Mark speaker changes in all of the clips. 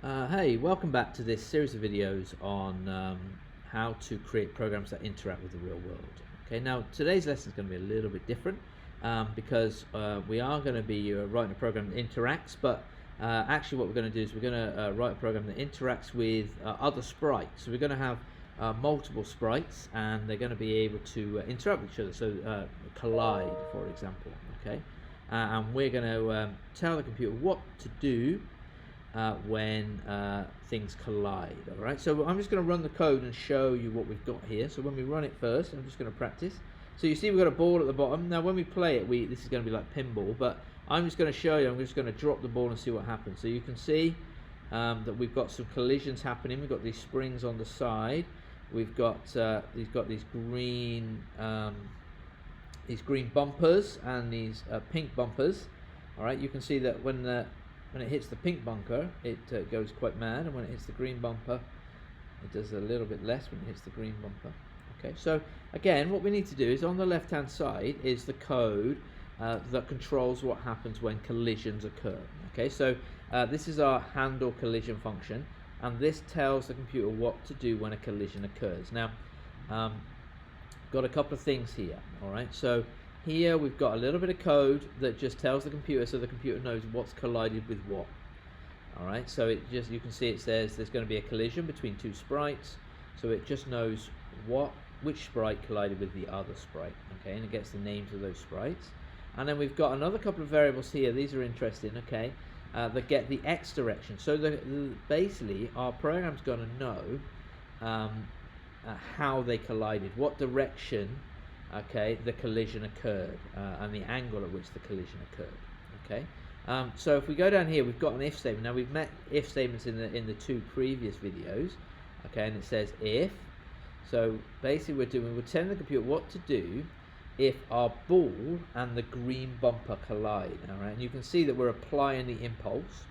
Speaker 1: Hey, welcome back to this series of videos on how to create programs that interact with the real world. Okay, now today's lesson is going to be a little bit different because we are going to be writing a program that interacts, but actually what we're going to do is we're going to write a program that interacts with other sprites. So we're going to have multiple sprites and they're going to be able to interact with each other, so collide, for example. Okay, and we're going to tell the computer what to do when things collide. Alright, so I'm just going to run the code and show you what we've got here. So when we run it first, I'm just going to practice. So you see we've got a ball at the bottom. Now when we play it, this is going to be like pinball, but I'm just going to show you. I'm just going to drop the ball and see what happens. So you can see that we've got some collisions happening. We've got these springs on the side. We've got these green bumpers and these pink bumpers. Alright, you can see that when it hits the pink bumper, it goes quite mad, and when it hits the green bumper, it does a little bit less when it hits the green bumper. Okay, so again, what we need to do is on the left-hand side is the code that controls what happens when collisions occur. Okay, so this is our handle collision function, and this tells the computer what to do when a collision occurs. Now, got a couple of things here. All right, so here we've got a little bit of code that just tells the computer, so the computer knows what's collided with what. Alright, so you can see it says there's going to be a collision between two sprites, so it just knows which sprite collided with the other sprite. Okay, and it gets the names of those sprites. And then we've got another couple of variables here, these are interesting, okay, that get the X direction. So basically our program's going to know how they collided, what direction the collision occurred, and the angle at which the collision occurred. Okay, so if we go down here, we've got an if statement. Now we've met if statements in the two previous videos. Okay, and it says if. So basically, we're telling the computer what to do if our ball and the green bumper collide. All right, and you can see that we're applying the impulse.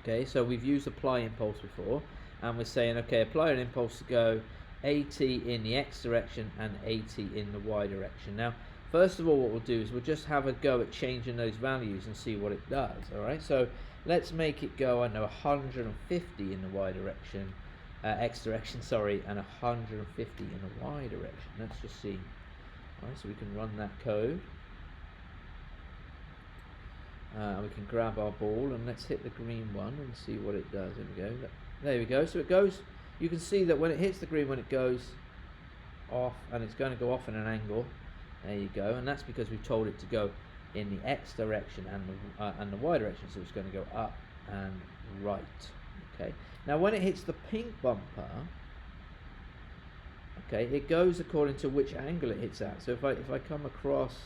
Speaker 1: Okay, so we've used apply impulse before, and we're saying, okay, apply an impulse to go 80 in the X direction and 80 in the Y direction. Now, first of all, what we'll do is we'll just have a go at changing those values and see what it does. All right, so let's make it go, I know, 150 in the Y direction, X direction, sorry, and 150 in the Y direction. Let's just see. All right, so we can run that code. We can grab our ball and let's hit the green one and see what it does. There we go. There we go. So it goes. You can see that when it hits the green, when it goes off, and it's going to go off in an angle. There you go, and that's because we've told it to go in the X direction and the Y direction, so it's going to go up and right. Okay. Now when it hits the pink bumper, okay, it goes according to which angle it hits at. So if I come across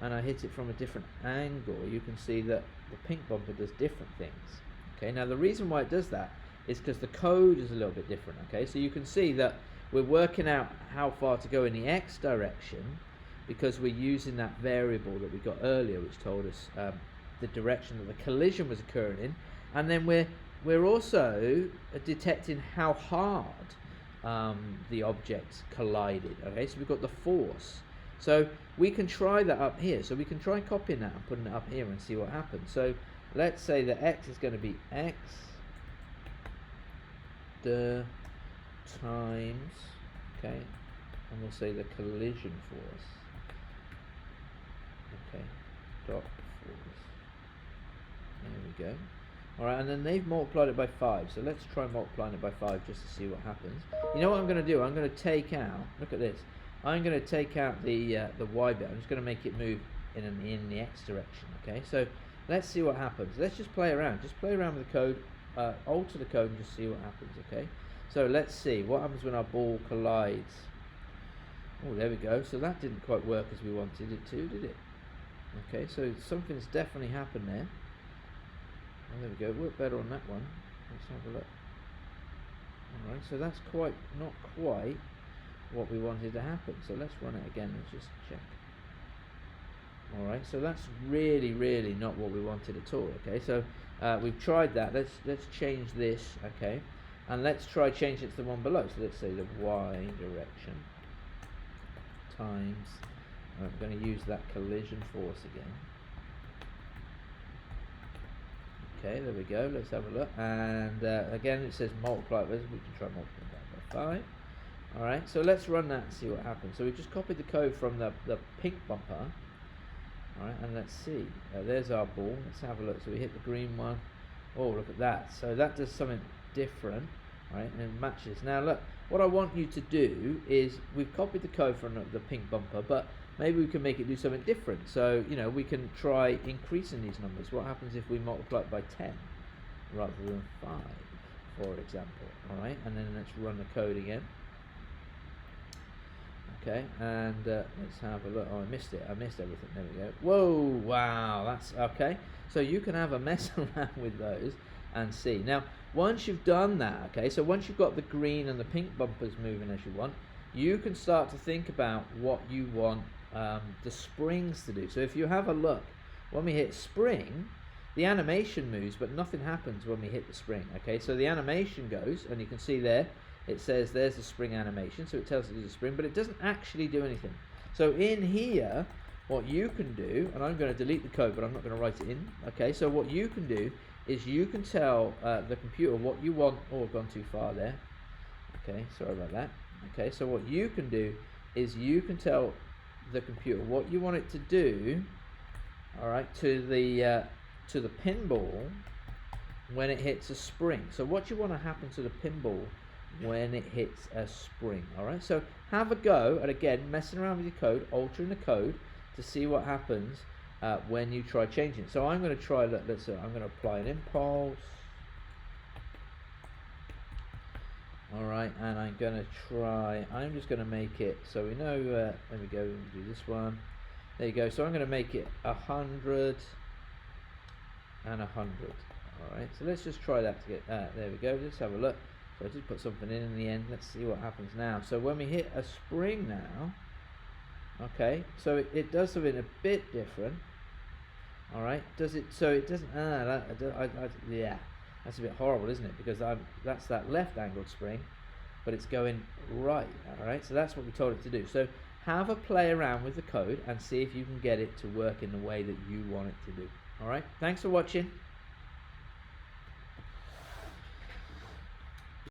Speaker 1: and I hit it from a different angle, you can see that the pink bumper does different things. Okay. Now the reason why it does that is because the code is a little bit different. Okay, so you can see that we're working out how far to go in the X direction because we're using that variable that we got earlier, which told us the direction that the collision was occurring in, and then we're also detecting how hard the objects collided. Okay, so we've got the force. So we can try that up here. So we can try copying that and putting it up here and see what happens. So let's say that X is going to be X times, okay, and we'll say the collision force, okay, dot force. There we go. Alright, and then they've multiplied it by 5, so let's try multiplying it by 5 just to see what happens. You know what I'm going to do? I'm going to take out, look at this, I'm going to take out the Y bit. I'm just going to make it move in the X direction. Okay, so let's see what happens. Let's just play around. Just play around with the code, alter the code and just see what happens. Okay, so let's see what happens when our ball collides. Oh, there we go. So that didn't quite work as we wanted it to, did it? Okay, so something's definitely happened there. Oh, there we go. It worked better on that one. Let's have a look. Alright, so that's not quite what we wanted to happen. So let's run it again and just check. Alright, so that's really not what we wanted at all. Okay, so we've tried that. Let's change this. Okay, and let's try change it to the one below. So let's say the Y direction times. I'm going to use that collision force again. Okay, there we go. Let's have a look. And again, it says multiply. We can try multiplying by 5. All right, so let's run that and see what happens. So we just copied the code from the pink bumper. All right, and let's see. There's our ball. Let's have a look. So we hit the green one. Oh, look at that. So that does something different, right? And it matches. Now look, what I want you to do is we've copied the code from the pink bumper, but maybe we can make it do something different. So, you know, we can try increasing these numbers. What happens if we multiply it by 10 rather than 5, for example? All right, and then let's run the code again. Okay, and let's have a look. Oh, I missed it. I missed everything. There we go. Whoa, wow, that's okay. So you can have a mess around with those and see. Now, once you've done that, okay, so once you've got the green and the pink bumpers moving as you want, you can start to think about what you want the springs to do. So if you have a look, when we hit spring, the animation moves, but nothing happens when we hit the spring, okay? So the animation goes, and you can see there, it says there's the spring animation, so it tells it there's a spring, but it doesn't actually do anything. So in here, what you can do, and I'm going to delete the code, but I'm not going to write it in, okay? So what you can do is you can tell the computer what you want. Oh, I've gone too far there. Okay, sorry about that. Okay, so what you can do is you can tell the computer what you want it to do, all right, to the pinball when it hits a spring. So what you want to happen to the pinball when it hits a spring, all right? So have a go at, again, messing around with your code, altering the code to see what happens when you try changing it. So I'm going to try, I'm going to apply an impulse. All right, and I'm going to try, I'm just going to make it, so we know, let me go and do this one. There you go. So I'm going to make it 100 and 100. All right, so let's just try that to get, there we go. Let's have a look. So I just put something in the end. Let's see what happens now. So when we hit a spring now, okay, so it does something a bit different. All right, does it? So it doesn't. Yeah, that's a bit horrible, isn't it? Because that's that left-angled spring, but it's going right. All right, so that's what we told it to do. So have a play around with the code and see if you can get it to work in the way that you want it to do. All right, thanks for watching.